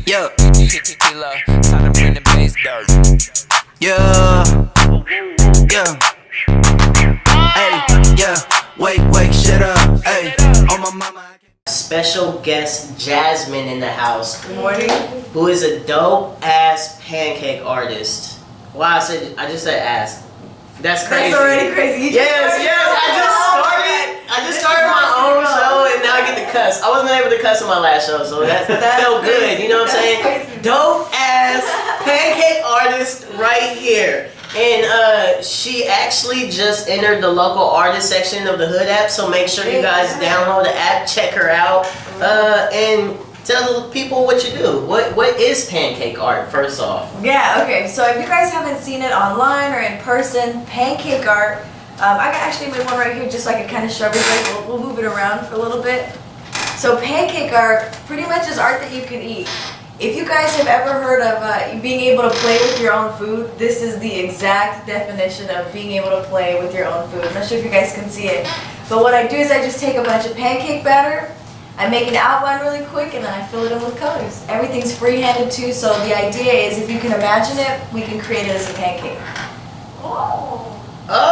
Yeah. Time to bring the bass dirt. Yeah. Yeah. Hey, yeah. Wait, shut up. Hey, on my mama. Special guest Jasmine in the house. Good morning. Who is a dope ass pancake artist. Wow, I just said ass. That's crazy. That's already crazy. Yes. I just started my own show and now I get to cuss. I wasn't able to cuss on my last show, so that felt good. You know what I'm saying? Crazy. Dope ass pancake artist right here. And she actually just entered the local artist section of the Hood app, so make sure you guys download the app, check her out, and tell the people what you do. What is pancake art, first off? Yeah, okay, so if you guys haven't seen it online or in person, pancake art, I actually made one right here just so I could kind of show everybody. We'll move it around for a little bit. So pancake art pretty much is art that you can eat. If you guys have ever heard of being able to play with your own food, this is the exact definition of being able to play with your own food. I'm not sure if you guys can see it. But what I do is I just take a bunch of pancake batter, I make an outline really quick, and then I fill it in with colors. Everything's free-handed too, so the idea is if you can imagine it, we can create it as a pancake. Okay.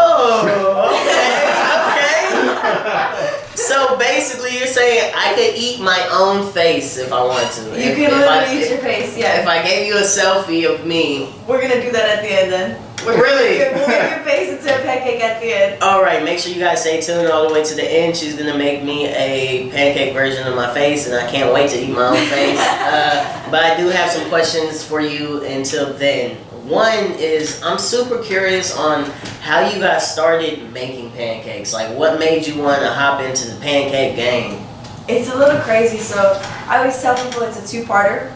So basically you're saying I could eat my own face if I want to. You can literally eat your face, yeah. If I gave you a selfie of me. We're going to do that at the end then. Really? We'll make your face into a pancake at the end. Alright, make sure you guys stay tuned all the way to the end. She's going to make me a pancake version of my face, and I can't wait to eat my own face. But I do have some questions for you until then. One is, I'm super curious on how you guys started making pancakes. Like, what made you want to hop into the pancake game? It's a little crazy, so I always tell people it's a two-parter.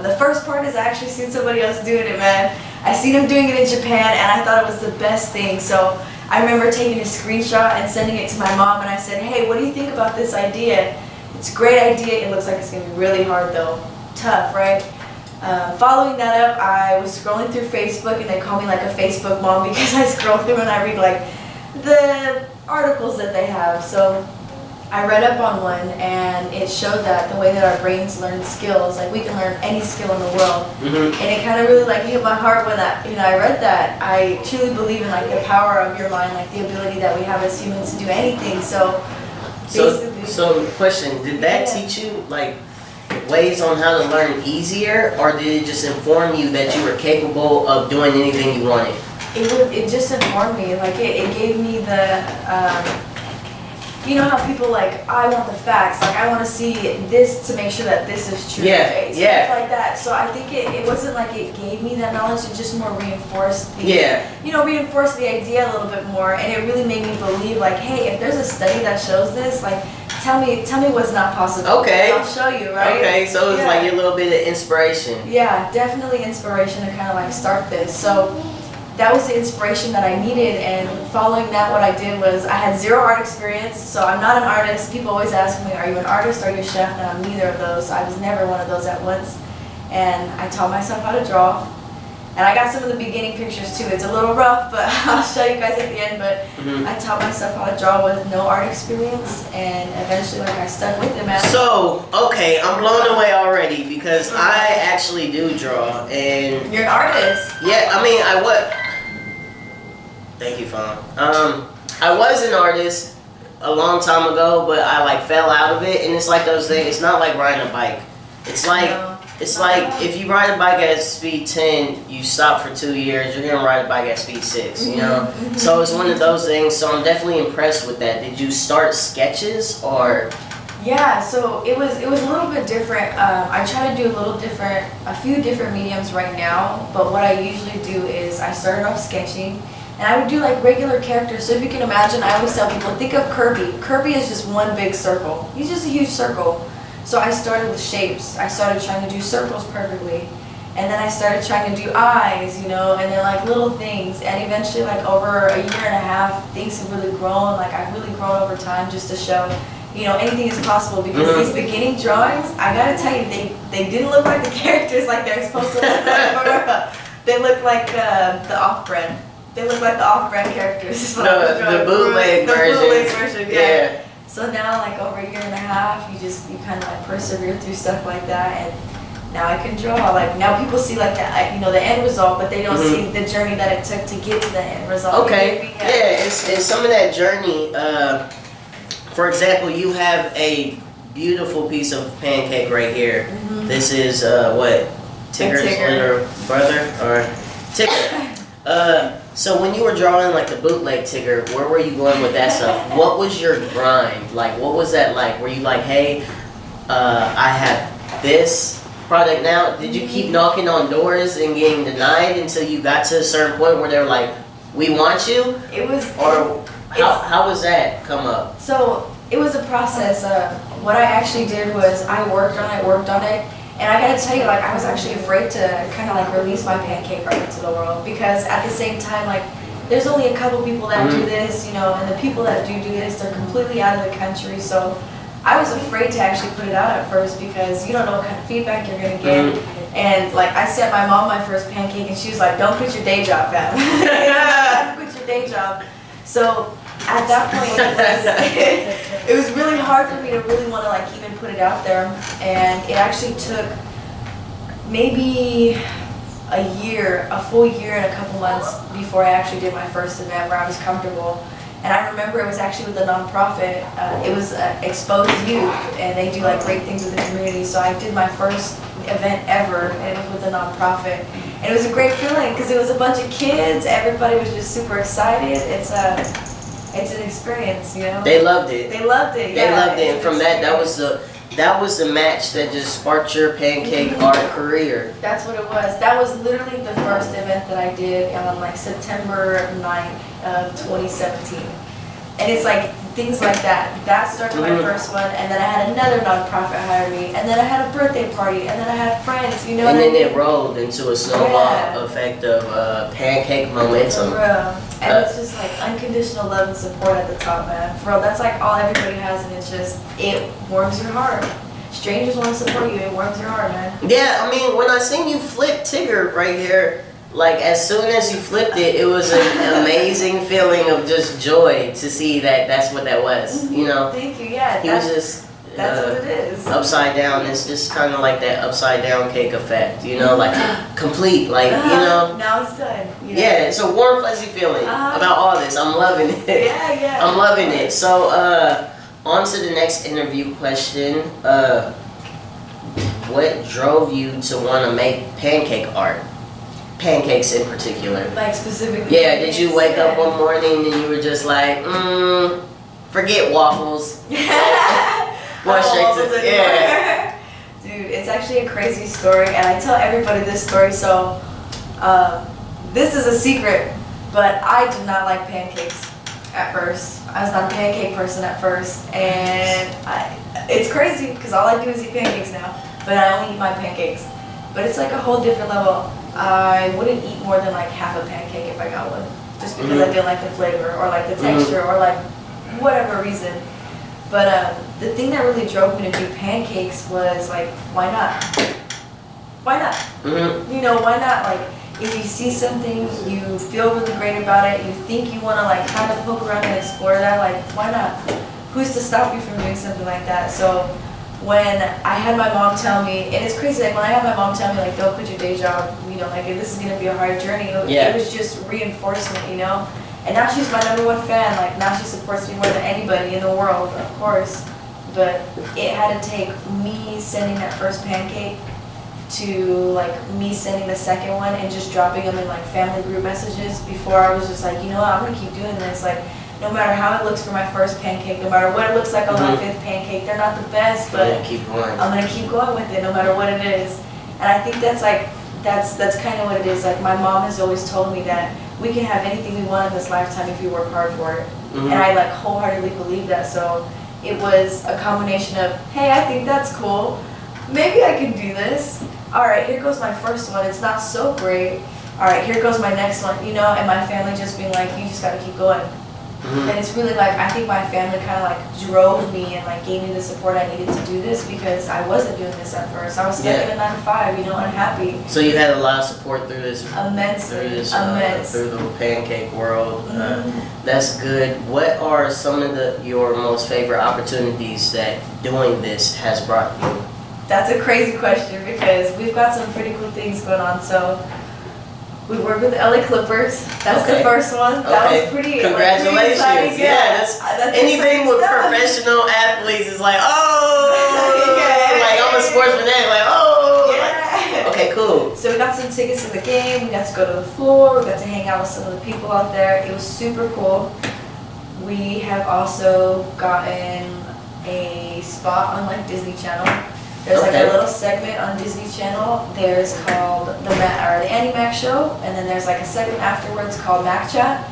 The first part is I actually seen somebody else doing it, man. I seen him doing it in Japan, and I thought it was the best thing. So I remember taking a screenshot and sending it to my mom, and I said, hey, what do you think about this idea? It's a great idea. It looks like it's going to be really hard, though. Tough, right? Following that up, I was scrolling through Facebook, and they call me like a Facebook mom because I scroll through and I read like the articles that they have. So I read up on one, and it showed that the way that our brains learn skills, like we can learn any skill in the world. And it kind of really like hit my heart when I read that. I truly believe in like the power of your mind, like the ability that we have as humans to do anything. So question, did that teach you like ways on how to learn easier, or did it just inform you that you were capable of doing anything you wanted? It just informed me. Like it gave me the you know how people like, I want the facts, like I want to see this to make sure that this is true. Yeah. Stuff like that. So I think it wasn't like it gave me that knowledge, it just more reinforced reinforced the idea a little bit more, and it really made me believe like, hey, if there's a study that shows this, like tell me what's not possible. Okay. I'll show you, right? Okay, so it's like your little bit of inspiration. Yeah, definitely inspiration to kind of like start this. So that was the inspiration that I needed, and following that, what I did was I had zero art experience, so I'm not an artist. People always ask me, are you an artist or are you a chef? And I'm neither of those. I was never one of those at once, and I taught myself how to draw. And I got some of the beginning pictures too. It's a little rough, but I'll show you guys at the end. But I taught myself how to draw with no art experience, and eventually like I stuck with it, man. So, okay, I'm blown away already because I actually do draw, and You're an artist. Yeah, I mean, Thank you, Fawn. I was an artist a long time ago, but I like fell out of it, and it's like those things. It's not like riding a bike. It's like if you ride a bike at speed 10, you stop for 2 years. You're gonna ride a bike at speed 6. You know. So it's one of those things. So I'm definitely impressed with that. Did you start sketches or? Yeah, so it was a little bit different. I try to do a few different mediums right now, but what I usually do is I started off sketching, and I would do like regular characters. So if you can imagine, I always tell people, think of Kirby. Kirby is just one big circle. He's just a huge circle. So I started with shapes. I started trying to do circles perfectly, and then I started trying to do eyes, and then like little things, and eventually like over a year and a half, things have really grown. Like I've really grown over time just to show anything is possible, because these beginning drawings, I gotta tell you, they didn't look like the characters like they're supposed to look like. They look like the off-brand. They look like the off-brand characters. The bootleg version. The bootleg version, yeah. So now, like over a year and a half, you kind of like persevere through stuff like that, and now I can draw. Like now people see like the the end result, but they don't see the journey that it took to get to the end result. Okay. Yeah, it's some of that journey. For example, you have a beautiful piece of pancake right here. This is what? Tigger's little brother or Tigger. So when you were drawing like the bootleg Tigger, where were you going with that stuff? What was your grind? Like, what was that like? Were you like, hey, I have this product now? Did you keep knocking on doors and getting denied until you got to a certain point where they were like, we want you? It was. Or how was that come up? So it was a process. What I actually did was I worked on it. And I gotta tell you, like, I was actually afraid to kind of like release my pancake art into the world, because at the same time, like, there's only a couple people that do this, and the people that do this, they're completely out of the country. So I was afraid to actually put it out at first, because you don't know what kind of feedback you're gonna get. And like, I sent my mom my first pancake, and she was like, "Don't quit your day job, fam. Don't quit your day job." So at that point, it was really hard for me to really want to like even put it out there, and it actually took maybe a full year and a couple months before I actually did my first event where I was comfortable. And I remember it was actually with a nonprofit. It was Exposed Youth, and they do like great things with the community. So I did my first event ever, and it was with a nonprofit. And it was a great feeling because it was a bunch of kids. Everybody was just super excited. It's an experience, They loved it. They loved it. They loved it, and from that was the match that just sparked your pancake art career. That's what it was. That was literally the first event that I did on like September 9th of 2017. And it's like things like that. That started my first one, and then I had another nonprofit hire me, and then I had a birthday party, and then I had friends, And then it rolled into a snowball effect of pancake momentum. And it's just like unconditional love and support at the top, man. For real, that's like all everybody has, and it's just, it warms your heart. Strangers want to support you, it warms your heart, man. Yeah, I mean, when I seen you flip Tigger right here, like as soon as you flipped it, it was an amazing feeling of just joy to see that that's what that was, Thank you, yeah. He was just that's what it is. Upside down. It's just kind of like that upside down cake effect, like complete, like Now it's done. Yeah, it's a warm, fuzzy feeling about all this. I'm loving it. Yeah. I'm loving it. So, on to the next interview question. What drove you to want to make pancake art? Pancakes in particular. Like specifically. Yeah, did you wake up one morning and you were just like, forget waffles. Well, yeah. Dude, it's actually a crazy story, and I tell everybody this story, so this is a secret, but I did not like pancakes at first. I was not a pancake person at first, and it's crazy because all I do is eat pancakes now, but I only eat my pancakes. But it's like a whole different level. I wouldn't eat more than like half a pancake if I got one, just because I didn't like the flavor or like the texture or like whatever reason. But the thing that really drove me to do pancakes was like, why not? Why not? Why not? Like, if you see something, you feel really great about it, you think you want to like kind of poke around and explore that, like, why not? Who's to stop you from doing something like that? So when I had my mom tell me, and it's crazy, like when I had my mom tell me like, don't quit your day job, like if this is going to be a hard journey, it was just reinforcement, And now she's my #1 fan. Like now she supports me more than anybody in the world, of course. But it had to take me sending that first pancake to like me sending the second one and just dropping them in like family group messages before I was just like, I'm gonna keep doing this. Like no matter how it looks for my first pancake, no matter what it looks like on my 5th pancake, they're not the best, but I'm gonna keep going with it no matter what it is. And I think that's kind of what it is. Like my mom has always told me that we can have anything we want in this lifetime if we work hard for it. And I like wholeheartedly believe that. So it was a combination of, hey, I think that's cool. Maybe I can do this. All right, here goes my first one. It's not so great. All right, here goes my next one. And my family just being like, you just got to keep going. And it's really like, I think my family kind of like drove me and like gave me the support I needed to do this because I wasn't doing this at first. I was stuck in a 9-to-5, unhappy. So you had a lot of support through this. Immensely. Through the pancake world. That's good. What are some of your most favorite opportunities that doing this has brought you? That's a crazy question because we've got some pretty cool things going on. So we work with the LA Clippers. That's the first one. That was pretty. Congratulations! Like, pretty that's anything with professional athletes is like, like I'm a sports fanatic. Like, okay, cool. So we got some tickets to the game. We got to go to the floor. We got to hang out with some of the people out there. It was super cool. We have also gotten a spot on like Disney Channel. There's like a little segment on Disney Channel. There's called the Annie Mac Show, and then there's like a segment afterwards called Mac Chat,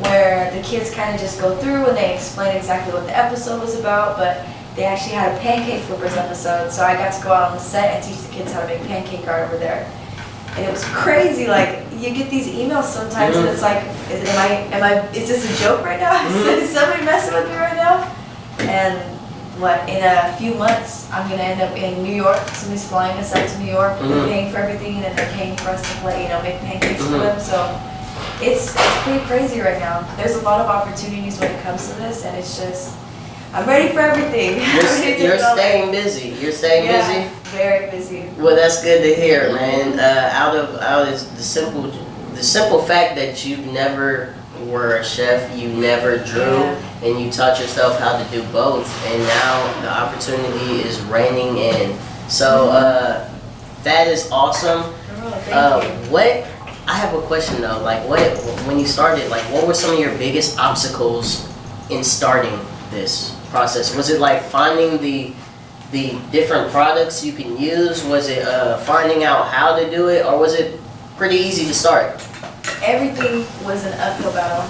where the kids kind of just go through and they explain exactly what the episode was about. But they actually had a Pancake Flippers episode, so I got to go out on the set and teach the kids how to make pancake art over there. And it was crazy. Like, you get these emails sometimes, and it's like, is this a joke right now? Is somebody messing with me right now? And in a few months, I'm gonna end up in New York. Somebody's flying us out to New York, paying for everything, and they're paying for us to play, make pancakes for them. So it's pretty crazy right now. There's a lot of opportunities when it comes to this, and it's just, I'm ready for everything. You're staying busy. You're staying busy. Very busy. Well, that's good to hear, man. Out of the simple fact that you never were a chef, you never drew, and you taught yourself how to do both, and now the opportunity is raining in. So that is awesome. What? I have a question though. Like, when you started, like, what were some of your biggest obstacles in starting this process? Was it like finding the different products you can use? Was it finding out how to do it, or was it pretty easy to start? Everything was an uphill battle.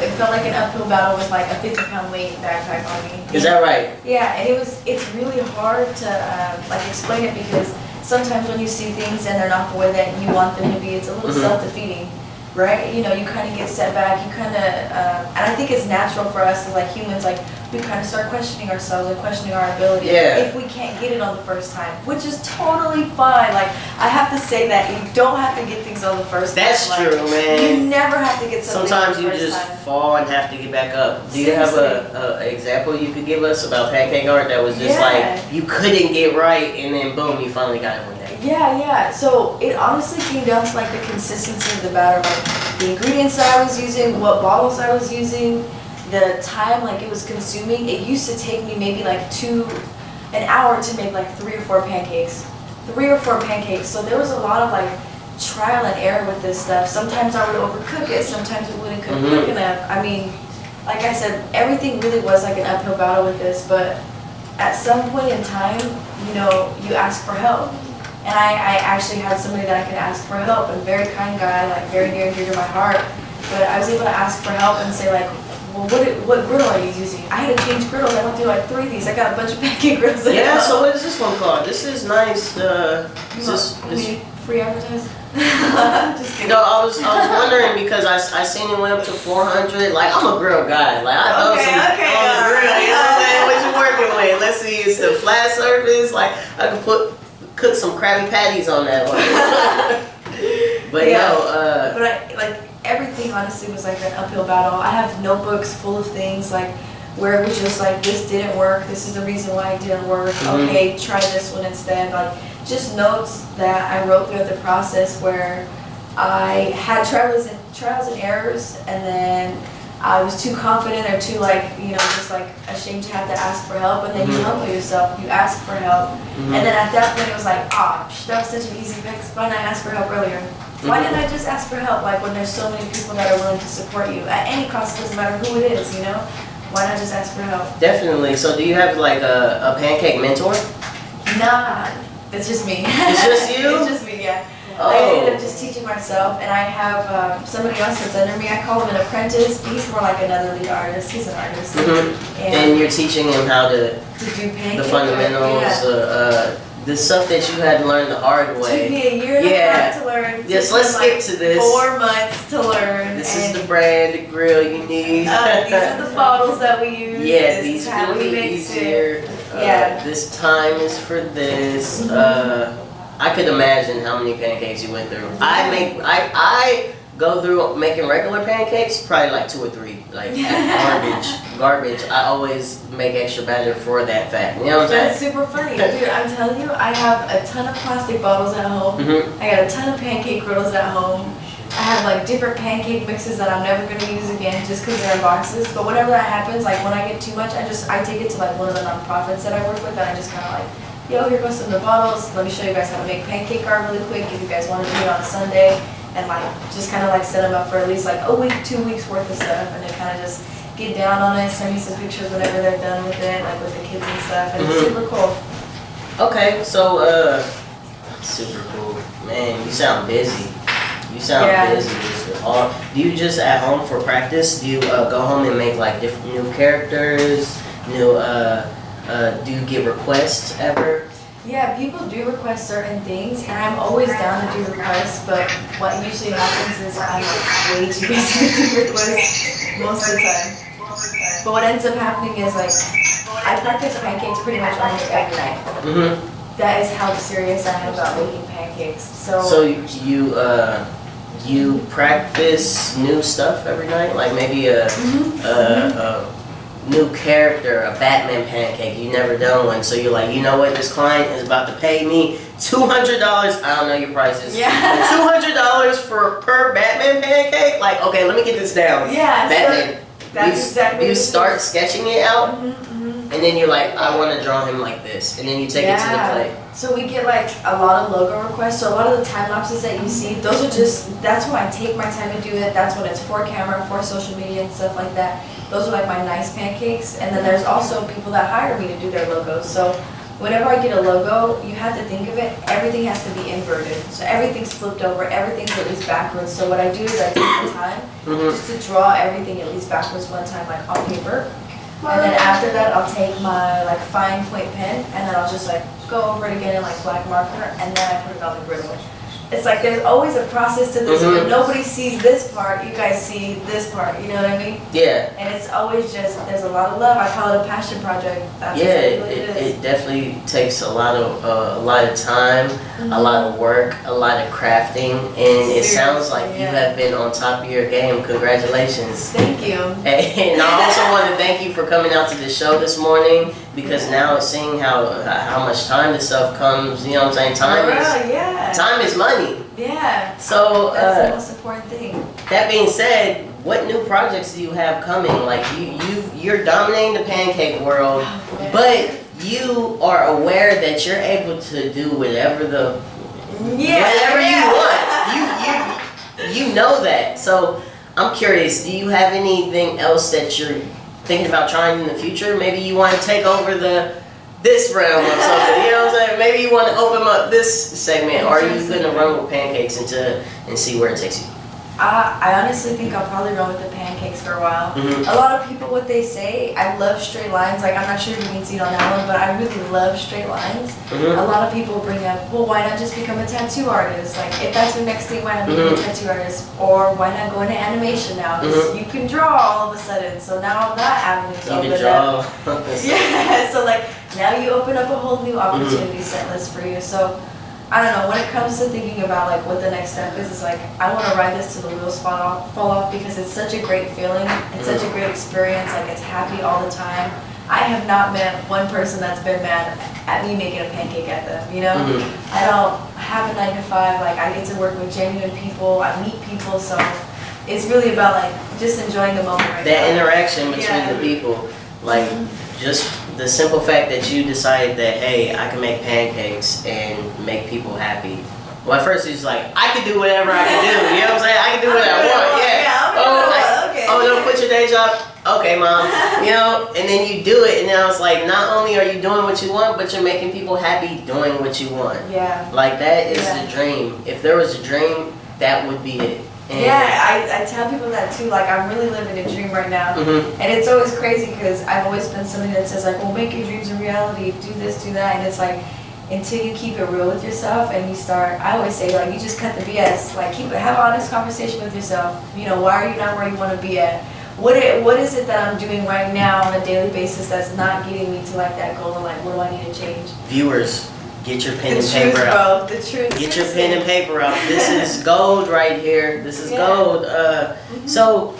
It felt like an uphill battle with like a 50-pound weight backpack on me. Is that right? Yeah, and it's really hard to like explain it because sometimes when you see things and they're not the way that you want them to be, it's a little self-defeating, right? You kind of get set back. You kind of, and I think it's natural for us as like humans, like we kind of start questioning ourselves and questioning our ability if we can't get it on the first time, which is totally fine. Like, I have to say that you don't have to get things on the first time. That's true, man. You never have to get something Sometimes on the you first just time. fall and have to get back up. Do you have an example you could give us about pancake art that was just like you couldn't get right and then boom, you finally got it one day? Yeah. So it honestly came down to like the consistency of the batter, like the ingredients that I was using, what bottles I was using, the time like it was consuming. It used to take me maybe like an hour to make like 3 or 4 pancakes. So there was a lot of like trial and error with this stuff. Sometimes I would overcook it, sometimes it wouldn't cook quick enough. I mean, like I said, everything really was like an uphill battle with this, but at some point in time, you ask for help. And I actually had somebody that I could ask for help, a very kind guy, like very near and dear to my heart. But I was able to ask for help and say like, well, what griddle are you using? I had to change griddles. I went through like 3 of these. I got a bunch of pancake griddles. Yeah, so what is this one called? This is nice. Free advertising? Just kidding. No, I was wondering because I seen it went up to 400. Like, I'm a grill guy. Like, I know some on the grill. You know what I'm saying? What you working with? Let's see. It's the flat surface. Like, I could cook some Krabby Patties on that one. But everything honestly was like an uphill battle. I have notebooks full of things like where it was just like, this didn't work, this is the reason why it didn't work, okay, try this one instead. Like, just notes that I wrote throughout the process where I had trials and errors, and then I was too confident or too just like ashamed to have to ask for help, and then you humble yourself, you ask for help, and then at that point it was like, that was such an easy fix, why didn't I ask for help earlier? Why didn't I just ask for help, like when there's so many people that are willing to support you, at any cost, doesn't matter who it is, why not just ask for help? Definitely. So do you have like a pancake mentor? Nah, it's just me. It's just you? It's just me, yeah. I ended up just teaching myself, and I have somebody else that's under me. I call him an apprentice. He's more like another lead artist. He's an artist. And you're teaching him how to do pancake, the fundamentals, the stuff that you had to learn the hard way. Took me a year and a half to learn. Yes, let's skip to this. 4 months to learn. This is the brand, the grill you need. These are the bottles that we use. Yeah, these will be easier. This time is for this. I could imagine how many pancakes you went through. I go through making regular pancakes, probably like 2 or 3. Like garbage. I always make extra batter for that fact. You know what I'm saying? That's super funny. Dude, I'm telling you, I have a ton of plastic bottles at home. I got a ton of pancake griddles at home. I have like different pancake mixes that I'm never going to use again just because they're in boxes. But whenever that happens, like when I get too much, I take it to like one of the nonprofits that I work with, and I just kind of like, yo, here goes some of the bottles. Let me show you guys how to make PanCake Art really quick if you guys want to do it on a Sunday. And like just kind of like set them up for at least like a week, 2 weeks worth of stuff, and then kind of just get down on it, send me some pictures whenever they're done with it, like with the kids and stuff, and it's super cool. Okay, so super cool, man. You sound busy. You sound busy. Do you just at home for practice? Do you go home and make like different new characters? New do you get requests ever? Yeah, people do request certain things, and I'm always down to do requests, but what usually happens is I'm like way too busy to do requests most of the time. But what ends up happening is like, I practice pancakes pretty much almost every night. That is how serious I am about making pancakes. So you practice new stuff every night? Like maybe a new character, a Batman pancake, you never done one, so you're like, you know what, this client is about to pay me $200, I don't know your prices, $200 for per Batman pancake? Like, okay, let me get this down. Yeah, Batman. so that's exactly you what start sketching it out, and then you're like, I want to draw him like this, and then you take it to the clay. So we get like a lot of logo requests. So a lot of the time lapses that you see, those are just, that's when I take my time to do it. That's when it's for camera, for social media and stuff like that. Those are like my nice pancakes. And then there's also people that hire me to do their logos. So whenever I get a logo, you have to think of it, everything has to be inverted. So everything's flipped over, everything's at least backwards. So what I do is I take the time just to draw everything at least backwards one time, like on paper. And then after that, I'll take my like fine point pen, and then I'll just like go over it again in like black marker, and then I put it on the griddle. It's like there's always a process to this, but nobody sees this part. You guys see this part. You know what I mean? Yeah. And it's always just, there's a lot of love. I call it a passion project. That's exactly what it is. It definitely takes a lot of time, a lot of work, a lot of crafting, and it sounds like you have been on top of your game. Congratulations. Thank you. And I also want to thank you for coming out to the show this morning, because now seeing how much time this stuff comes, you know what I'm saying? Time is money. Yeah. So that's the most important thing. That being said, what new projects do you have coming? Like you're dominating the pancake world, but you are aware that you're able to do whatever you want. You know that. So I'm curious, do you have anything else that you're thinking about trying in the future? Maybe you want to take over this realm or something, you know what I'm saying? Maybe you want to open up this segment, or are you going to run with pancakes and see where it takes you? I honestly think I'll probably run with the pancakes for a while. A lot of people, what they say, I love straight lines. Like, I'm not sure if you can see it on that one, but I really love straight lines. A lot of people bring up, well, why not just become a tattoo artist? Like, if that's your next thing, why not become a tattoo artist? Or why not go into animation now? Because you can draw all of a sudden. So now that avenue's open. You can draw. Yeah, so like, now you open up a whole new opportunity set list for you. So I don't know, when it comes to thinking about like what the next step is, it's like I want to ride this till the wheels fall off because it's such a great feeling. It's such a great experience. Like, it's happy all the time. I have not met one person that's been mad at me making a pancake at them, you know? I don't have a 9 to 5. Like, I get to work with genuine people. I meet people, so it's really about like just enjoying the moment right now. That interaction between the people, like just the simple fact that you decided that, hey, I can make pancakes and make people happy. Well, at first it's like, I can do whatever I can do. You know what I'm saying? I can do what I want. Yeah. Don't quit your day job. Okay, mom. You know, and then you do it, and now it's like, not only are you doing what you want, but you're making people happy doing what you want. Yeah. Like, that is the dream. If there was a dream, that would be it. And I tell people that too, like, I'm really living a dream right now. And it's always crazy because I've always been somebody that says like, well, make your dreams a reality, do this, do that, and it's like, until you keep it real with yourself and you start, I always say, like, you just cut the BS, like, have an honest conversation with yourself. You know, why are you not where you want to be at? What is it that I'm doing right now on a daily basis that's not getting me to like that goal, and like, what do I need to change? Viewers, Get your pen The and truth, paper out. bro. The truth. Get your pen and paper out. This is gold right here. This is gold. So,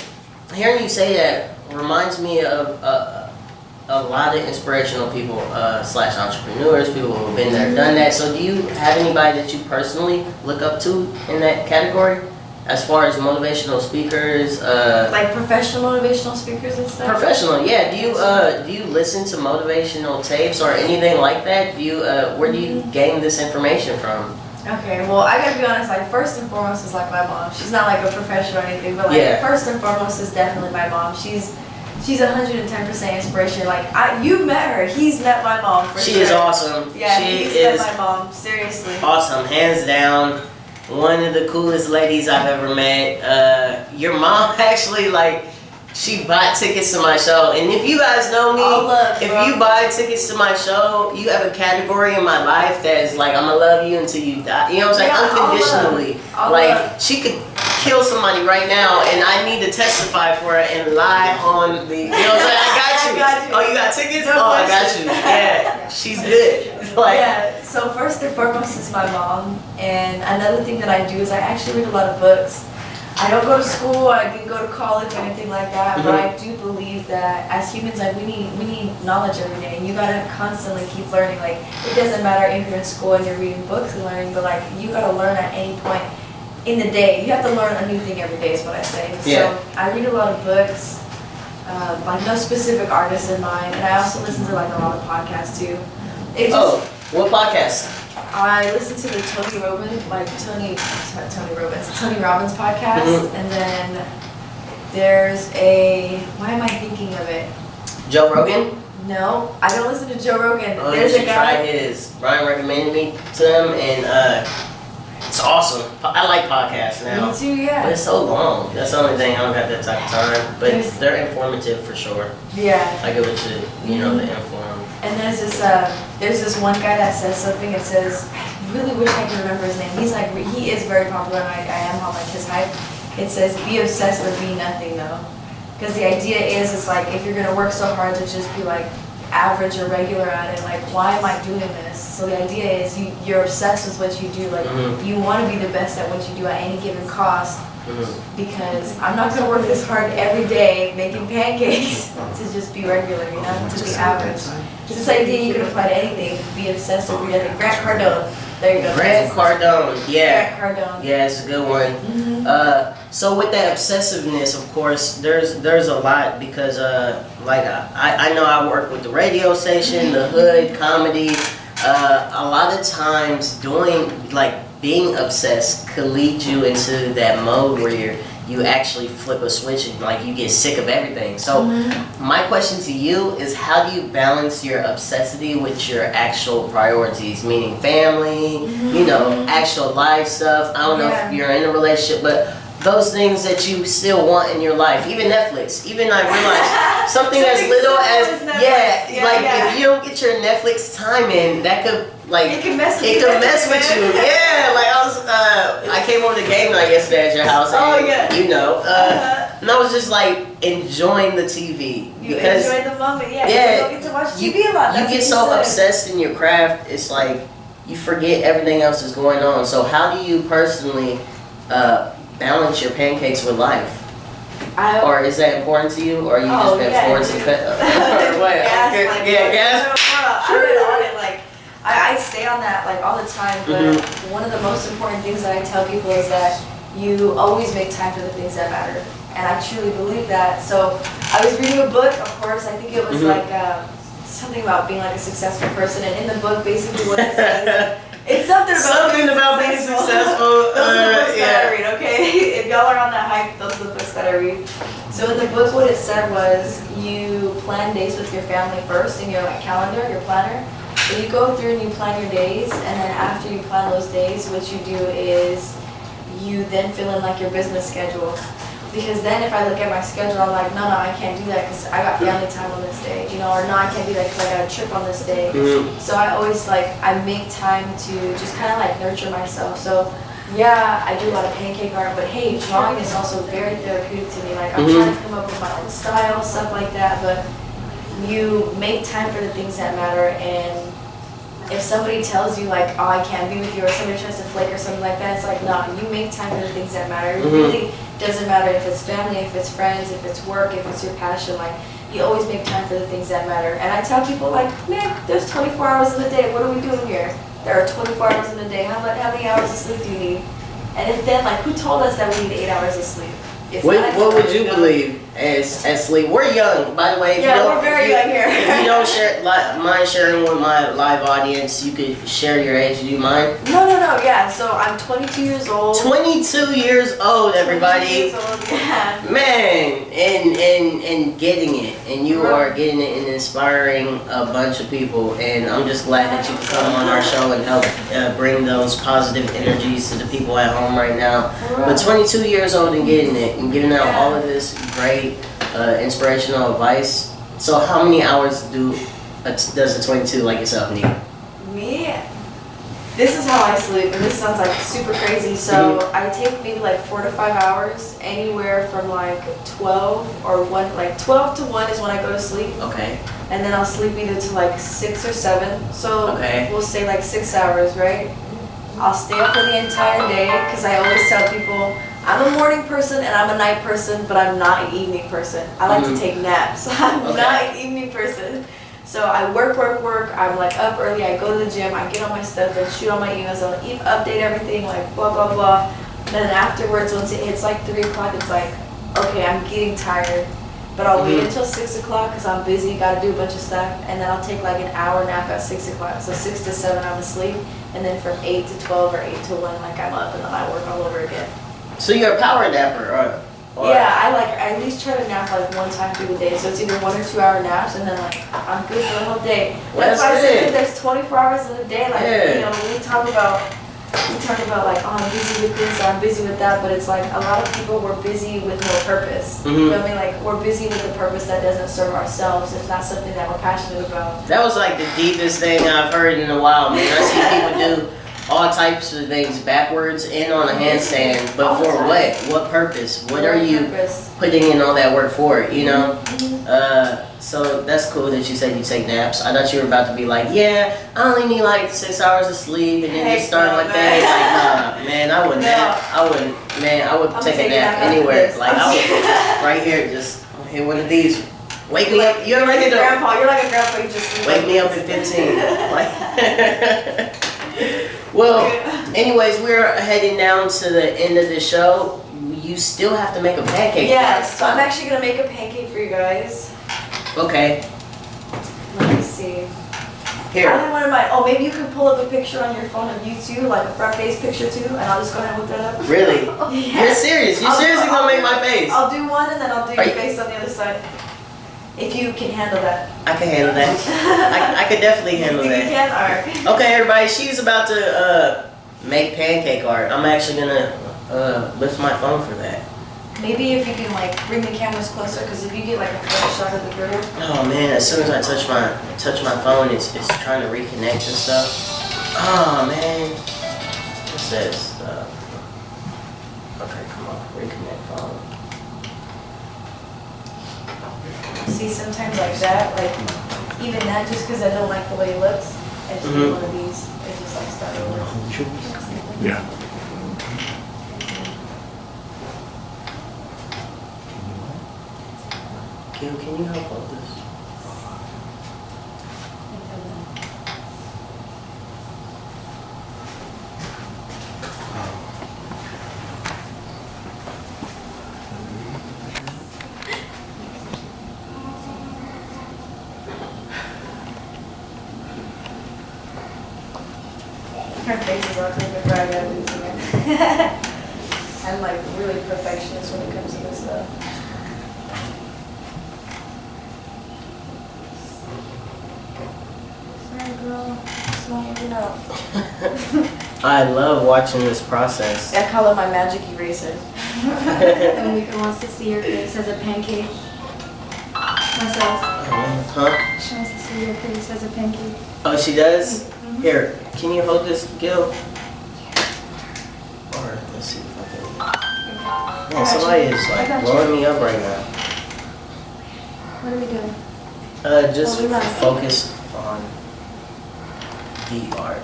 hearing you say that reminds me of a lot of inspirational people slash entrepreneurs, people who have been there, done that. So, do you have anybody that you personally look up to in that category? As far as motivational speakers, like professional motivational speakers and stuff. Professional, yeah. Do you listen to motivational tapes or anything like that? Do you where do you gain this information from? Okay, well, I gotta be honest. Like, first and foremost is like my mom. She's not like a professional or anything, but like first and foremost is definitely my mom. She's 110% inspiration. Like, you met her. He's met my mom for sure. She is awesome. Yeah, she met my mom. Seriously. Awesome, hands down. One of the coolest ladies I've ever met. Your mom actually, like, she bought tickets to my show. And if you guys know me, if you buy tickets to my show, you have a category in my life that is like, I'm gonna love you until you die. You know what I'm saying? Unconditionally. Like, she could kill somebody right now, and I need to testify for her and lie on the, you know what I'm saying? I got you. Oh, you got tickets? No I got you. Yeah, she's good. Like, yeah, so first and foremost is my mom, and another thing that I do is I actually read a lot of books. I don't go to school, I didn't go to college or anything like that, but I do believe that as humans, like, we need knowledge every day, and you gotta constantly keep learning. Like, it doesn't matter if you're in school and you're reading books and learning, but like, you gotta learn at any point in the day. You have to learn a new thing every day is what I say. Yeah. So I read a lot of books, like no specific artists in mind, and I also listen to like a lot of podcasts too. What podcast? I listen to the Tony Robbins podcast, and then there's why am I thinking of it? Joe Rogan? No, I don't listen to Joe Rogan. Oh, There's you a should guy. try his. Brian recommended me to him, and it's awesome. I like podcasts now. Me too, yeah. But it's so long. That's the only thing. I don't have that type of time. But they're informative for sure. Yeah. I go with the informed. And there's this one guy that says something. It says, I really wish I could remember his name. He is very popular, and I am on like his hype. It says, be obsessed or be nothing though. Because the idea is, it's like, if you're gonna work so hard to just be like average or regular at it, like, why am I doing this? So the idea is you're obsessed with what you do. Like, you want to be the best at what you do at any given cost. Because I'm not going to work this hard every day making pancakes to just be regular, you know, to be average. So this idea you can apply to anything. Be obsessed with everything. Grant Cardone. There you go. Grant Cardone, yeah. Grant Cardone. Yeah, it's a good one. So with that obsessiveness, of course, there's a lot because like I know I work with the radio station, the hood, comedy. A lot of times being obsessed could lead you into that mode where you actually flip a switch and like you get sick of everything. So my question to you is, how do you balance your obsessity with your actual priorities, meaning family, you know, actual life stuff? I don't know if you're in a relationship, but those things that you still want in your life, even Netflix. Even I realized something as little as if you don't get your Netflix time in, that could it can mess with you. Yeah, like I came over to game night yesterday at your house, and you know, and I was just like enjoying the TV because you enjoy the moment. Yeah, you don't get to watch TV a lot. You get so obsessed in your craft, it's like you forget everything else is going on. So how do you personally balance your pancakes with life? Or is that important to you, or you just been forced to cut? Or what? Gas. I've been on it, like, I stay on that like all the time, but one of the most important things that I tell people is that you always make time for the things that matter, and I truly believe that. So I was reading a book, of course, I think it was like something about being like a successful person, and in the book basically what it says, it's something about being successful. Those are the books that I read, okay? If y'all are on that hype, those are the books that I read. So in the book what it said was, you plan days with your family first in your like calendar, your planner. So you go through and you plan your days, and then after you plan those days, what you do is you then fill in like your business schedule. Because then if I look at my schedule, I'm like, no, I can't do that because I got family time on this day, you know, or no, I can't do that because I got a trip on this day. So I always I make time to just kind of like nurture myself. So yeah, I do a lot of pancake art, but hey, drawing is also very therapeutic to me. Like, I'm trying to come up with my own style, stuff like that, but you make time for the things that matter, and if somebody tells you like, oh, I can't be with you, or somebody tries to flake or something like that, it's like, no, you make time for the things that matter. It really doesn't matter if it's family, if it's friends, if it's work, if it's your passion. Like, you always make time for the things that matter. And I tell people like, man, there's 24 hours in the day. What are we doing here? There are 24 hours in the day. How many hours of sleep do you need? And if then, like, who told us that we need 8 hours of sleep? What would you believe as sleep? We're young, by the way. We're very young here. If you don't mind sharing with my live audience, you could share your age. Do you mind? No. Yeah, so I'm 22 years old. 22 years old, everybody. 22 years old, yeah. Man, and getting it, and you are getting it and inspiring a bunch of people. And I'm just glad that you can come on our show and help bring those positive energies to the people at home right now. But 22 years old and getting it. And giving out all of this great inspirational advice. So how many hours does a 22 like yourself need? Me? This is how I sleep, and this sounds like super crazy. So I take maybe like 4 to 5 hours, anywhere from like 12 or 1, like 12 to 1 is when I go to sleep. Okay. And then I'll sleep either to like 6 or 7. So we'll say like 6 hours, right? I'll stay up for the entire day, because I always tell people, I'm a morning person and I'm a night person, but I'm not an evening person. I like to take naps. I'm not an evening person. So I work. I'm like up early. I go to the gym. I get on my stuff and shoot all my emails. I'll update everything, like blah, blah, blah. Then afterwards, once it hits like 3 o'clock, it's like, okay, I'm getting tired. But I'll wait until 6 o'clock because I'm busy, got to do a bunch of stuff. And then I'll take like an hour nap at 6 o'clock. So 6 to 7, I'm asleep. And then from 8 to 12 or 8 to 1, like I'm up and then I work all over again. So you're a power napper, or yeah, I at least try to nap like 1 time through the day. So it's either 1 or 2 hour naps, and then like I'm good for the whole day. That's why I said that there's 24 hours in a day. Like you know, we talk about like, oh, I'm busy with this or I'm busy with that, but it's like a lot of people, we're busy with no purpose. You know what I mean? Like we're busy with a purpose that doesn't serve ourselves. It's not something that we're passionate about. That was like the deepest thing I've heard in a while, man. I see people do all types of things backwards and on a handstand, but for what? What purpose? What are you putting in all that work for? You know? So that's cool that you said you take naps. I thought you were about to be like, yeah, I only need like 6 hours of sleep, and then just start like that. Like, nah, man, I would nap. I would take a nap anywhere. Like I would right here, just hit one of these. Wake me up. You ever hit grandpa? You're like a grandpa. You just wake me up in 15. Like. Well, anyways, we're heading down to the end of the show. You still have to make a pancake. Yeah, so I'm actually going to make a pancake for you guys. Okay. Let me see. Here. I have one of my, maybe you can pull up a picture on your phone of you too, like a front face picture too, and I'll just go ahead and look that up. Really? Yeah. You're serious? You're seriously going to make my face? I'll do one and then I'll do your face on the other side. If you can handle that. I can handle that. I could definitely handle that. You can? Alright. Okay, everybody, she's about to make pancake art. I'm actually gonna lift my phone for that. Maybe if you can like bring the cameras closer, because if you get like a first shot of the girl. Oh man, as soon as I touch my phone, it's trying to reconnect and stuff. Oh man. What's this? Okay, come on, reconnect phone. See, sometimes like that, like even that, just because I don't like the way it looks, I just do one of these. It's just like start over. Yeah. Gil, can you help hold this? Her face is all taken right out of these again. I'm like really perfectionist when it comes to this stuff. Sorry, girl. It's not working out. I love watching this process. I call it my magic eraser. And Mika wants to see your face as a pancake. Marcelis. Huh? She wants to see your face as a pancake. Oh, she does? Here, can you hold this, Gil? Or, let's see if I can. Man, somebody is like blowing me up right now. What are we doing? Just Oh, we lost. focus on. The art.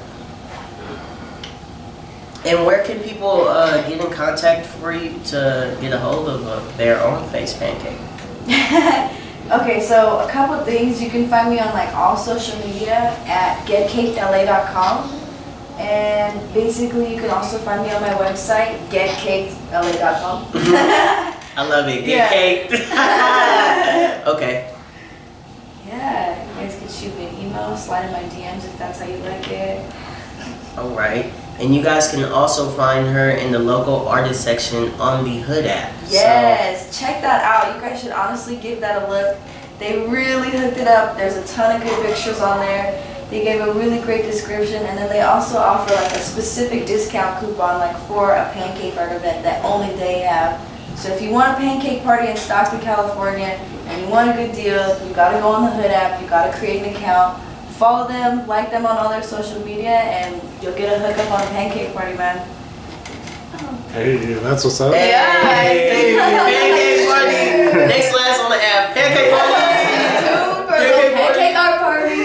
And where can people get in contact for you to get a hold of their own face pancake? Okay, so a couple things. You can find me on like all social media at GetCakedLA.com. And basically you can also find me on my website, GetCakedLA.com. I love it. Get caked. Okay. Yeah, you guys can shoot me an email, slide in my DMs if that's how you like it. Alright. And you guys can also find her in the local artist section on the Hood app. Yes, check that out. You guys should honestly give that a look. They really hooked it up. There's a ton of good pictures on there. They gave a really great description, and then they also offer like a specific discount coupon like for a pancake art event that only they have. So if you want a pancake party in Stockton, California, and you want a good deal, you gotta go on the Hood app, you gotta create an account, follow them, like them on all their social media, and you'll get a hookup on a pancake party, man. Hey, that's what's up. Hey, pancake party. Next class on the app. Pancake party. Pancake art party.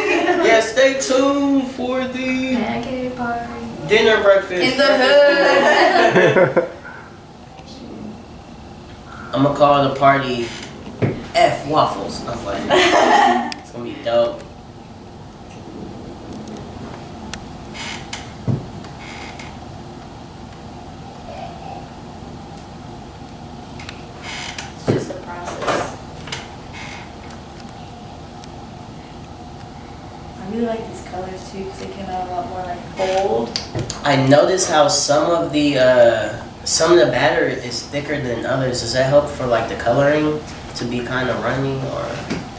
Yeah, stay tuned for the Pancake party. dinner breakfast. In the hood. I'm gonna call the party F Waffles. I'm like, it's gonna be dope. It's just a process. I really like these colors too because they came out a lot more like bold. I noticed how some of the batter is thicker than others. Does that help for like the coloring to be kind of runny, or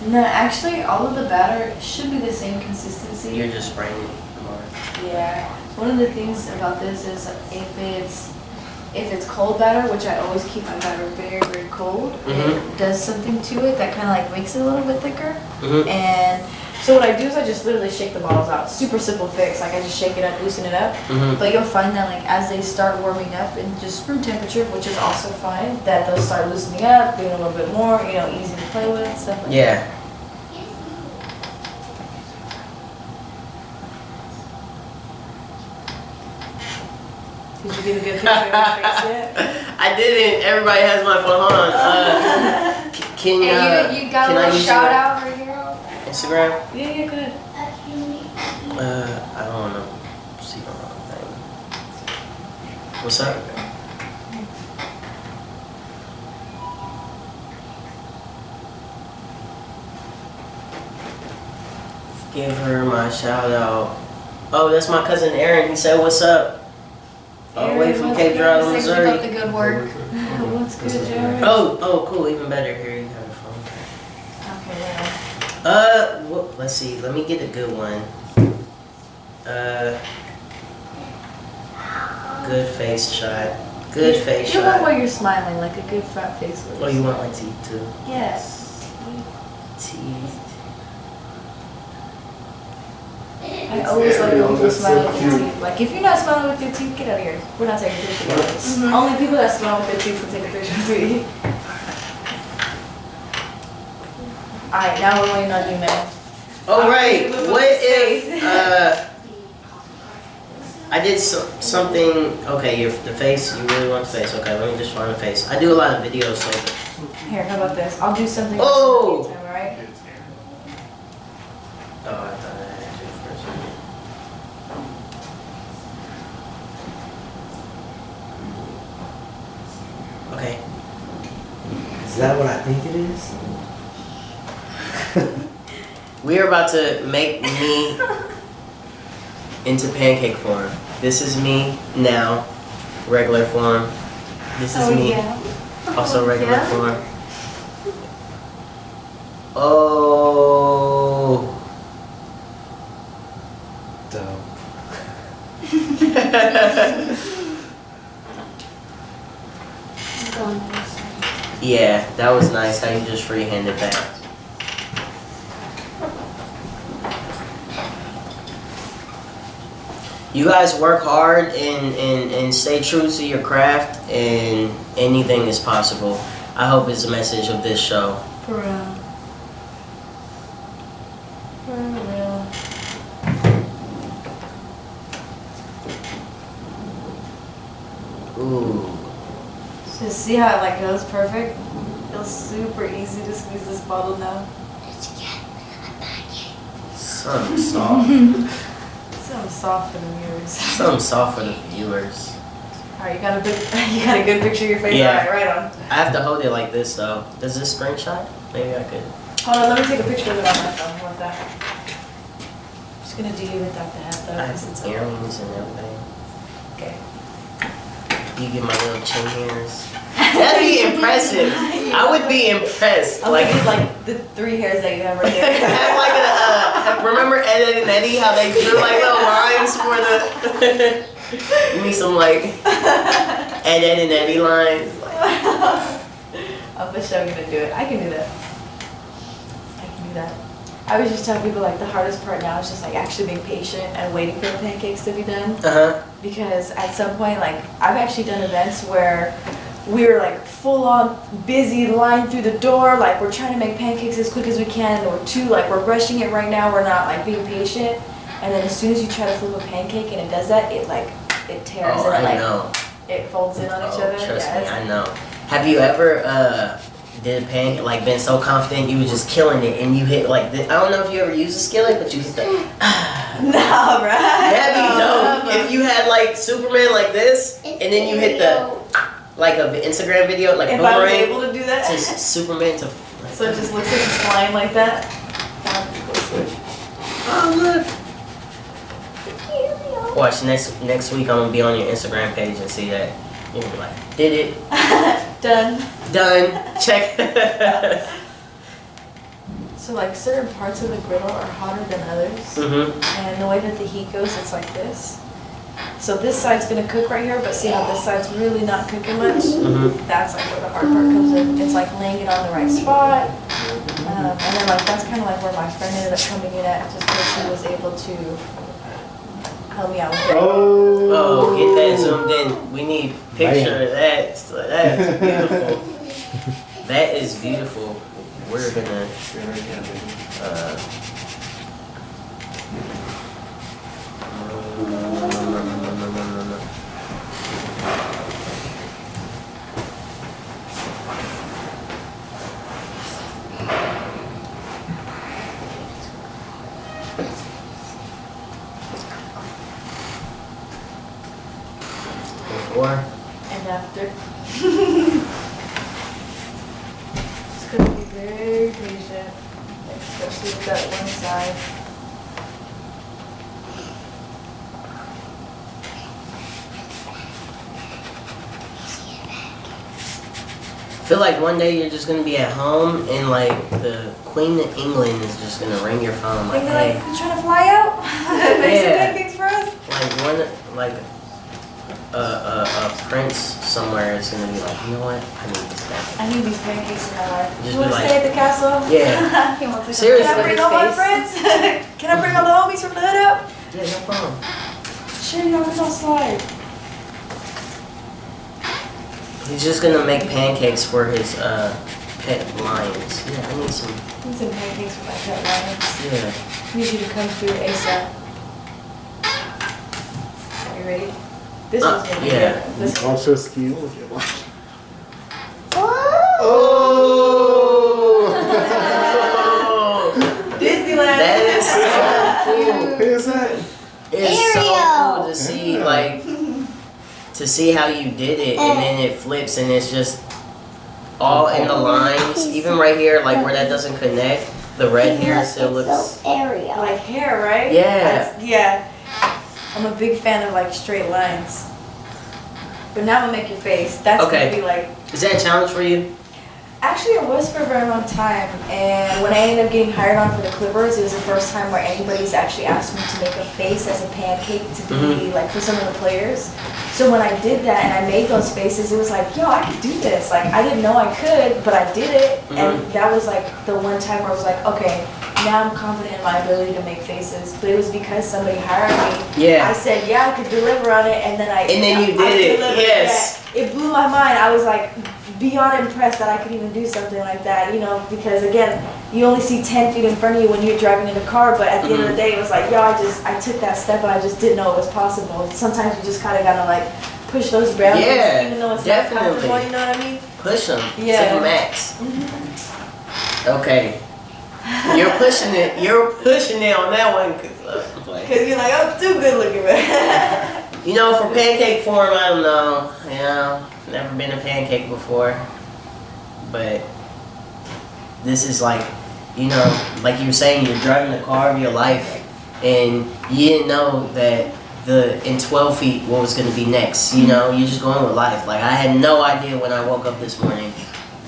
No, actually all of the batter should be the same consistency. you're just spraying it more? Yeah. One of the things about this is if it's cold batter, which I always keep my batter very, very cold, it does something to it that kind of like makes it a little bit thicker. And so what I do is I just literally shake the bottles out. Super simple fix. Like I just shake it up, loosen it up. But you'll find that like as they start warming up in just room temperature, which is also fine, that they'll start loosening up, doing a little bit more, you know, easy to play with, stuff like that. Yeah. Did you get a good picture of your face yet? I didn't. Everybody has my phone. Hold on. Can You got can a I little use shout your out right here. Instagram? Yeah, go ahead. I don't want to see the wrong thing. What's up? Give her my shout out. Oh, that's my cousin Aaron. He said, "What's up?" All the way from Cape Drive, Keep Missouri. up the good work. What's good, Jared? Oh, cool. Even better. Here you have a phone. Okay, yeah. Let's see. Let me get a good one. Good face shot. Good face You want shot. where you're smiling, like a good front face. Oh, you want my teeth too? Yes. Teeth. I always like when people smile with their teeth. Like, if you're not smiling with your teeth, get out of here. We're not taking pictures. Only people that smile with their teeth can take a picture with me. Alright, now we're waiting on you, man. Oh, right. Alright, What if, I did something, okay, the face, you really want the face. Okay, let me just find the face. I do a lot of videos, so. Here, how about this? I'll do something. Oh! Time, alright? Oh, I thought I had to first. Okay. Is that what I think it is? We are about to make me into pancake form. This is me now, regular form. This is me, also regular form. Oh. Dope. Yeah, that was nice how you just freehanded that. You guys work hard and stay true to your craft, and anything is possible. I hope it's the message of this show. For real. For real. Ooh. Just see how it like goes perfect? Feels super easy to squeeze this bottle now. Something soft. Something soft for the viewers. Something soft for the viewers. Alright, you got a good picture of your face? Yeah. Alright, right on. I have to hold it like this though. Does this screenshot? Maybe I could. Hold on, let me take a picture of it on my phone. How about that? I'm just gonna do you without the hat though, I because it's have earrings and everything. okay. You get my little chin hairs. That'd be impressive. I would be impressed. I'll Like, look at like the 3 hairs that you have right there. have like remember Ed and Eddie, how they drew like little lines for the. Give me some like Ed and Eddie lines. I'm for sure gonna do it. I can do that. I can do that. I was just telling people like the hardest part now is just like actually being patient and waiting for the pancakes to be done. Because at some point, like I've actually done events where we were like full on busy, line through the door, like we're trying to make pancakes as quick as we can, or two, like we're rushing it right now, we're not like being patient. And then as soon as you try to flip a pancake and it does that, it tears Oh, and I it know. it folds in on each Oh, other. trust Yeah, me, it's- I know. Have you ever did a pancake, like been so confident you were just killing it and you hit like I don't know if you ever used a skillet, but you hit the. No, bro. That'd be No. dope. If you had like Superman like this, and then you hit the like a Instagram video, like If I was boomerang, able to do that, to Superman to. so it just looks like it's flying like that. Oh look! Watch next week. I'm gonna be on your Instagram page and see that. You're gonna be like, did it? Done. Done. Check. So like certain parts of the griddle are hotter than others, and the way that the heat goes, it's like this. So this side's gonna cook right here, but see how this side's really not cooking much? That's like where the hard part comes in. It's like laying it on the right spot, and then like that's kind of like where my friend ended up coming in at, just because he was able to help me out with it. Oh, get that zoomed in. We need picture of that. So that's beautiful. That is beautiful. We're gonna. Before. And after. Just gonna be very patient, especially with that one side. I feel like one day you're just gonna be at home and like the Queen of England is just gonna ring your phone like, Think hey, like, you trying to fly out? Make some Yeah. pancakes for us? like a prince somewhere is gonna be like, you know what? I need this back. I need these pancakes in my life. Just You be want to like- stay at the castle? Yeah. He wants to Seriously. Can I bring all my friends? Can I bring all the homies from the hood up? Yeah, no problem. Sure, y'all can all slide. He's just gonna make pancakes for his pet lions. Yeah, I need some. Need some pancakes for my pet lions. Yeah. Need you to come through ASAP. Are you ready? This one's gonna be yeah. good. This one. Watch your skill. Watch. Oh! Disneyland. That is so cool. Who is that? It's so cool to see, like, to see how you did it, and then it flips, and it's just all in the lines. Even right here, like where that doesn't connect, the red hair still looks. Like hair, right? Yeah. Yeah. I'm a big fan of like straight lines. But now I'm gonna make your face. That's Okay. gonna be like. Is that a challenge for you? Actually, it was for a very long time, and when I ended up getting hired on for the Clippers, it was the first time where anybody's actually asked me to make a face as a pancake to be like for some of the players. So when I did that and I made those faces, it was like, yo, I could do this. Like I didn't know I could, but I did it, and that was like the one time where I was like, okay, now I'm confident in my ability to make faces. But it was because somebody hired me. Yeah. I said, yeah, I could deliver on it, and then I. And then you I did it, delivered, yes. yeah. It blew my mind. I was like beyond impressed that I could even do something like that, you know, because again, you only see 10 feet in front of you when you're driving in a car, but at the end of the day, it was like, yo, I took that step and I just didn't know it was possible. Sometimes you just kind of gotta like push those boundaries, Yeah, even though it's definitely. not comfortable. You know what I mean? Push them Yeah. to the max. Okay. You're pushing it. You're pushing it on that one. Cause you're like, I'm too good looking, man. You know, for pancake form, I don't know. You know, never been a pancake before. But this is like, you know, like you were saying, you're driving the car of your life, and you didn't know that in 12 feet what was gonna be next. You know, you're just going with life. Like I had no idea when I woke up this morning.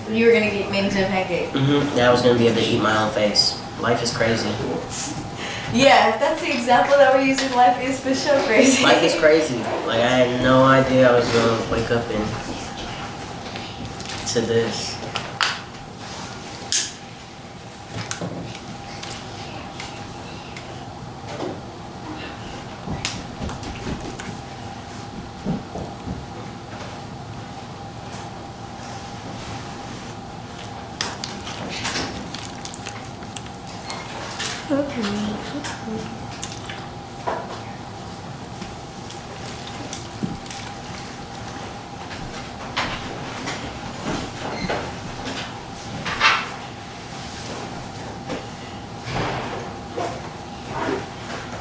You were gonna get made into a pancake. That I was gonna be able to eat my own face. Life is crazy. Yeah, if that's the example that we're using, life is for sure crazy. Life is crazy. Like I had no idea I was gonna wake up to this.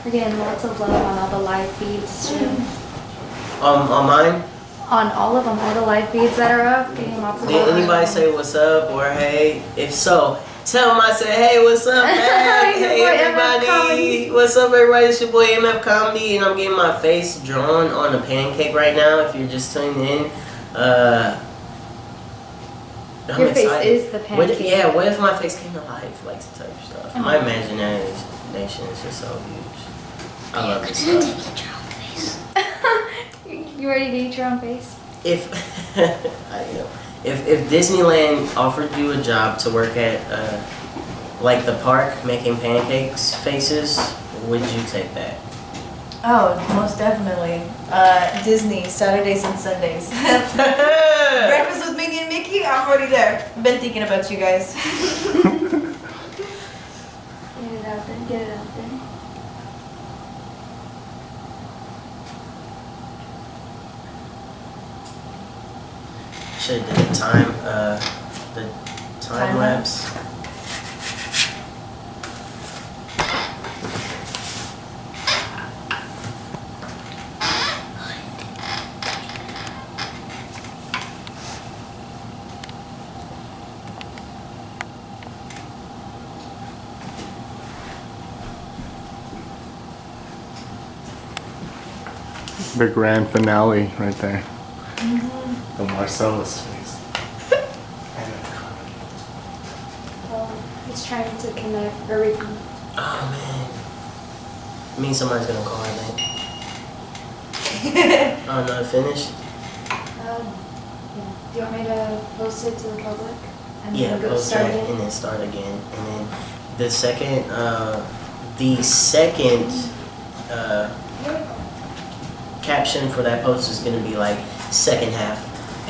We're getting lots of love on all the live feeds too. On mine, On all of them, all the live feeds that are up, getting lots of did love. anybody say what's up or hey? If so, tell them I said hey, what's up, Your hey boy, MF everybody, Comedy. what's up everybody? It's your boy MF Comedy, and I'm getting my face drawn on a pancake right now. If you're just tuning in, I'm Your face excited. is the pancake. What if my face came to life, like type of stuff? My imagination is just so huge. I love this stuff. You ready to eat your own face? If if Disneyland offered you a job to work at like the park making pancakes faces, would you take that? Oh, most definitely. Disney, Saturdays and Sundays. Breakfast with Minnie and Mickey, I'm already there. I've been thinking about you guys. Get it out there, get it out there. Should have did the time lapse. The grand finale right there. The Marcelis face. He's trying to connect or reconnect. Oh man, it means somebody's gonna call, I think. Oh no, it finished. Yeah. Do you want me to post it to the public? And Yeah, then go post start that again? and then start again, and then the second caption for that post is gonna be like second half,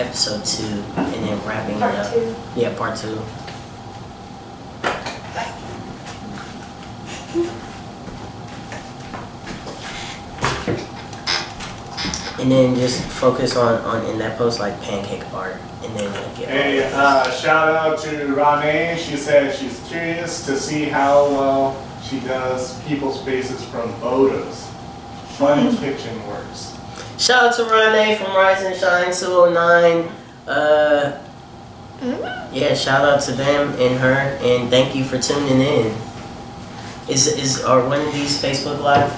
episode 2, and then wrapping Part it up. 2. Yeah, part 2. And then just focus on in that post like pancake art, and then you'll get. Hey, shout out to Rane. She said she's curious to see how well she does people's faces from photos. Fun kitchen works. Shout out to Renee from Rise and Shine 209. Yeah, shout out to them and her, and thank you for tuning in. Are one of these Facebook live?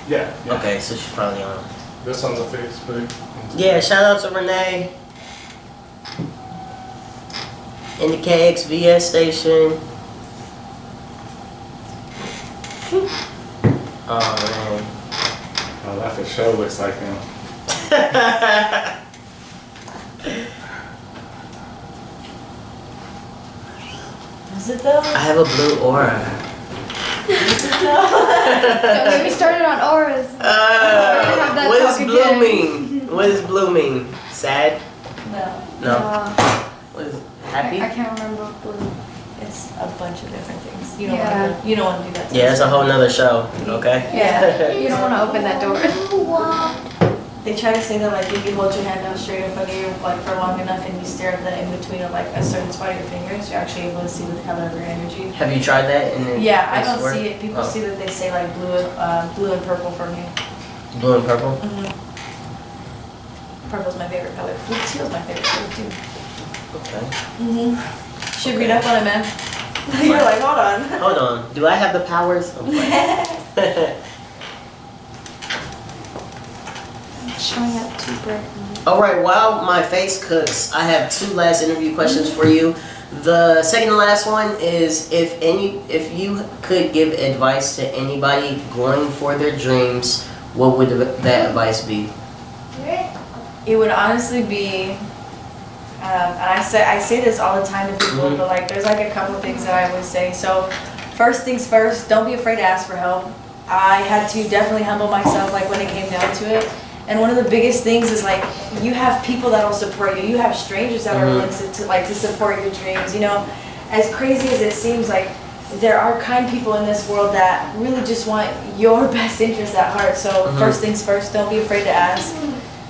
Yeah. Okay, so she's probably on. This one's a Facebook. Yeah, shout out to Renee. In the KXVS station. Oh man. Oh, that for sure looks like him. Is it though? I have a blue aura. Don't get me started on auras. have that What does talk blue again. mean? What does blue mean? Sad? No. No. Uh, What is happy? I can't remember what blue. It's a bunch of different things. You don't Yeah. want to. You don't want to do that. To Yeah, us. that's a whole nother show. Okay. Yeah. You don't want to open that door. They try to say that like if you hold your hand out straight in front of you like for long enough and you stare at the in between of like a certain spot of your fingers, you're actually able to see the color of your energy. Have you tried that? And Yeah, I don't see it. People see that they say like blue and purple for me. Blue and purple. Purple's my favorite color. Blue teal's my favorite color too. Okay. Should read up on it, man. You're like, hold on. Hold on. Do I have the powers? I'm playing. Showing up too bright. All right, while my face cooks, I have 2 last interview questions for you. The second to last one is if you could give advice to anybody going for their dreams, what would that advice be? It would honestly be, and I say this all the time to people, but like there's like a couple things that I would say. So first things first, don't be afraid to ask for help. I had to definitely humble myself like when it came down to it. And one of the biggest things is like you have people that will support you. You have strangers that are willing to support your dreams. You know, as crazy as it seems, like there are kind people in this world that really just want your best interest at heart. So first things first, don't be afraid to ask.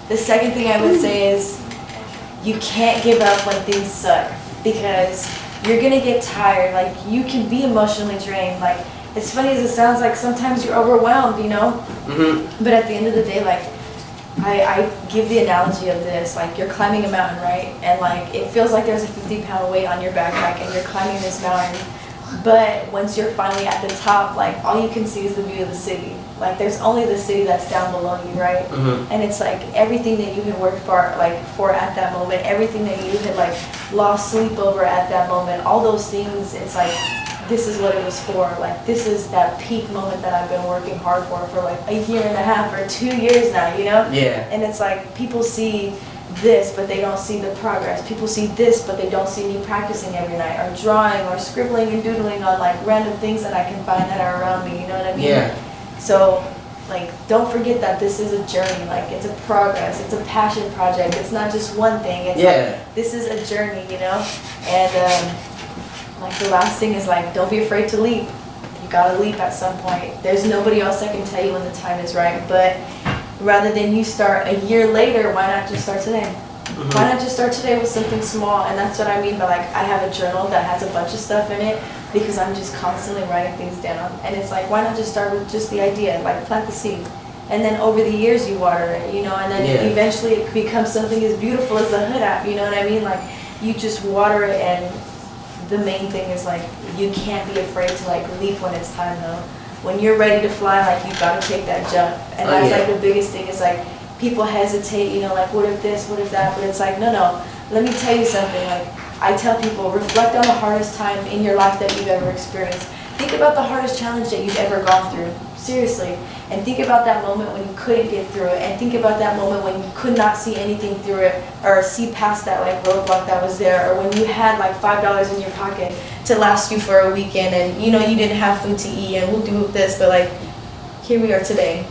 The second thing I would say is you can't give up when things suck because you're gonna get tired. Like you can be emotionally drained. Like as funny as it sounds, like sometimes you're overwhelmed, you know. But at the end of the day, like I give the analogy of this, like you're climbing a mountain, right? And like it feels like there's a 50-pound weight on your backpack and you're climbing this mountain. But once you're finally at the top, like all you can see is the view of the city. Like there's only the city that's down below you, right? And it's like everything that you had worked for at that moment, everything that you had like lost sleep over at that moment, all those things, it's like this is what it was for. Like this is that peak moment that I've been working hard for like a year and a half or 2 years now, you know? Yeah. And it's like people see this, but they don't see the progress. People see this, but they don't see me practicing every night or drawing or scribbling and doodling on like random things that I can find that are around me, you know what I mean? Yeah. So like don't forget that this is a journey, like it's a progress, it's a passion project. It's not just one thing. It's like this is a journey, you know? And like the last thing is like don't be afraid to leap. You gotta leap at some point. There's nobody else that can tell you when the time is right, but rather than you start a year later, why not just start today? Why not just start today with something small? And that's what I mean by like I have a journal that has a bunch of stuff in it because I'm just constantly writing things down. And it's like why not just start with just the idea, like plant the seed. And then over the years you water it, you know, and then eventually it becomes something as beautiful as the Hood app, you know what I mean? Like you just water it, and the main thing is like you can't be afraid to like leap when it's time though. When you're ready to fly, like you gotta take that jump. And that's like the biggest thing is like people hesitate, you know, like what if this, what if that, but it's like no, let me tell you something. Like I tell people, reflect on the hardest time in your life that you've ever experienced. Think about the hardest challenge that you've ever gone through, seriously. And think about that moment when you couldn't get through it, and think about that moment when you could not see anything through it or see past that like roadblock that was there, or when you had like $5 in your pocket to last you for a weekend and you know you didn't have food to eat and we'll do this, but like here we are today.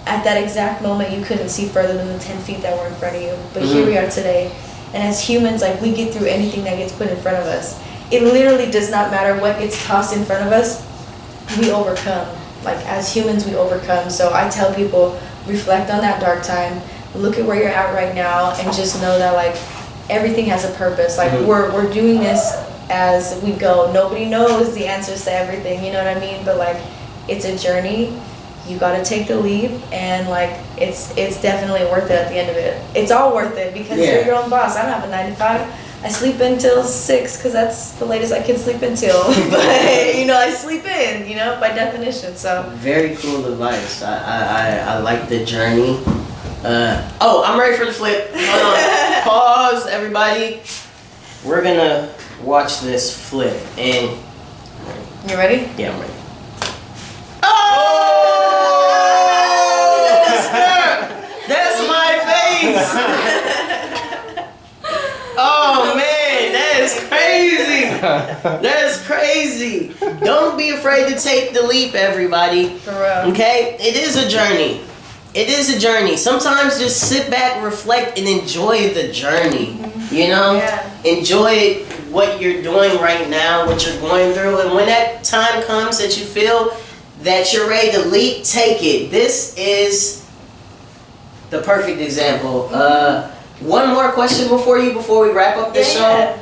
At that exact moment you couldn't see further than the 10 feet that were in front of you, but here we are today. And as humans, like we get through anything that gets put in front of us. It literally does not matter what gets tossed in front of us, we overcome. Like as humans we overcome. So I tell people, reflect on that dark time, look at where you're at right now, and just know that like everything has a purpose. Like we're doing this as we go. Nobody knows the answers to everything, you know what I mean? But like it's a journey. You gotta take the leap, and like it's definitely worth it at the end of it. It's all worth it because you're your own boss. I don't have a 9 to 5. I sleep until 6 because that's the latest I can sleep until. But you know, I sleep in, you know, by definition. So very cool advice. I like the journey. I'm ready for the flip. Hold on. Pause, everybody. We're gonna watch this flip, and you ready? Yeah, I'm ready. Oh! That's my face. Oh man, that is crazy. That is crazy. Don't be afraid to take the leap, everybody. For real. Okay? It is a journey. It is a journey. Sometimes just sit back, reflect, and enjoy the journey. You know? Yeah. Enjoy what you're doing right now, what you're going through. And when that time comes that you feel that you're ready to leap, take it. This is the perfect example. One more question before we wrap up the show.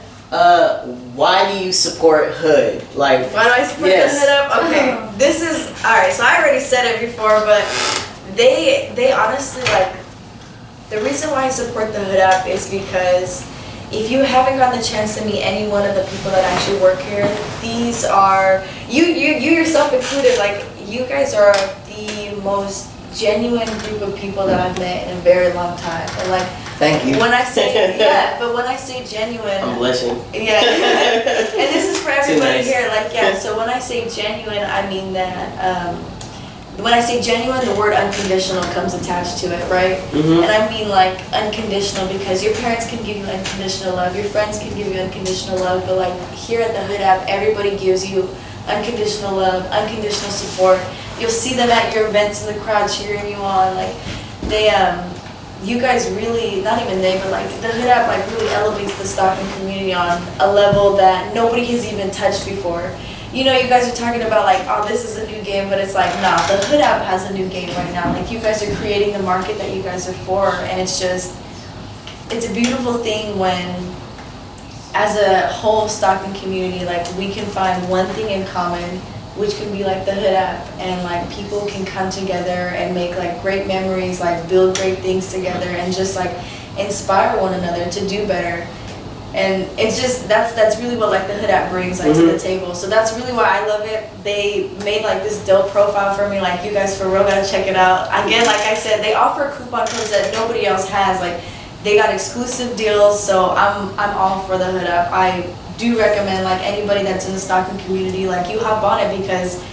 Why do you support Hood? Like, why do I support yes. the Hood Up? Okay, this is alright. So I already said it before, but they honestly, like, the reason why I support the Hood Up is because if you haven't gotten the chance to meet any one of the people that actually work here, these are you yourself included. Like, you guys are the most genuine group of people that I've met in a very long time. And like, thank you. When I say but when I say genuine, I'm blushing. Yeah, and this is for everybody nice. here. Like, yeah. So when I say genuine, I mean that. When I say genuine, the word unconditional comes attached to it, right? Mm-hmm. And I mean like unconditional because your parents can give you unconditional love, your friends can give you unconditional love, but like here at the Hood App, everybody gives you unconditional love, unconditional support. You'll see them at your events in the crowd cheering you on. Like, they, you guys really, not even they, but like the Hood App like really elevates the Stockton community on a level that nobody has even touched before. You know, you guys are talking about like, oh, this is a new game, but it's like, nah, the Hood App has a new game right now. Like, you guys are creating the market that you guys are for, and it's just, it's a beautiful thing when, as a whole Stockton community, like, we can find one thing in common, which can be like the Hood App, and like people can come together and make like great memories, like build great things together, and just like inspire one another to do better. And it's just, that's really what like the Hood App brings like to the table. So that's really why I love it. They made like this dope profile for me. Like, you guys for real gotta check it out. Again, like I said, they offer coupon codes that nobody else has. Like, they got exclusive deals. So I'm all for the Hood App. I do recommend like anybody that's in the Stockton community, like, you hop on it, because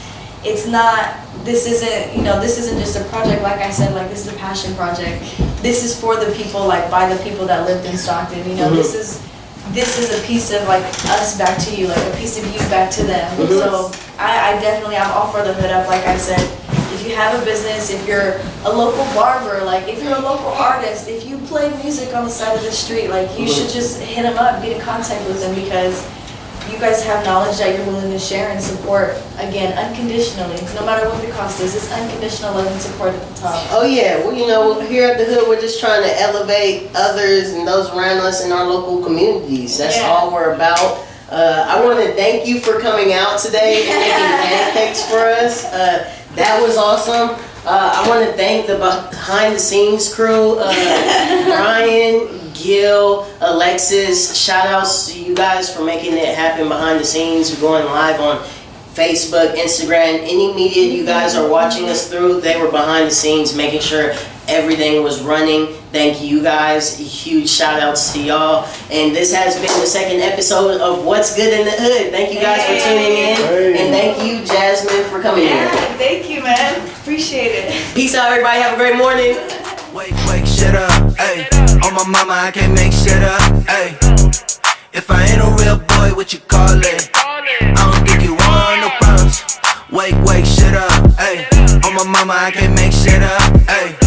it's not, this isn't just a project. Like I said, like, this is a passion project. This is for the people, like by the people that lived in Stockton. You know, this is a piece of like us back to you, like a piece of you back to them. So I definitely, I'm all for the Hood Up. Like I said, if you have a business, if you're a local barber, like if you're a local artist, if you play music on the side of the street, like you should just hit them up, get in contact with them, because you guys have knowledge that you're willing to share and support, again, unconditionally, no matter what the cost is. It's unconditional love and support at the top. Oh yeah, well, you know, here at the Hood, we're just trying to elevate others and those around us in our local communities. That's all we're about. I want to thank you for coming out today and making pancakes for us. That was awesome. I want to thank the behind the scenes crew, Brian, Gil, Alexis. Shout outs to you guys for making it happen behind the scenes, going live on Facebook, Instagram, any media you guys are watching us through. They were behind the scenes making sure everything was running. Thank you guys. Huge shout outs to y'all. And this has been the second episode of What's Good in the Hood. Thank you guys for tuning in. And thank you, Jasmine, for coming here. Thank you, man. Appreciate it. Peace out, everybody. Have a great morning. Wake, shut up, ayy. On my mama, I can't make shit up, ayy. If I ain't a real boy, what you call it? I don't think you want no problems. Wake, shut up, ayy. On my mama, I can't make shit up, ayy.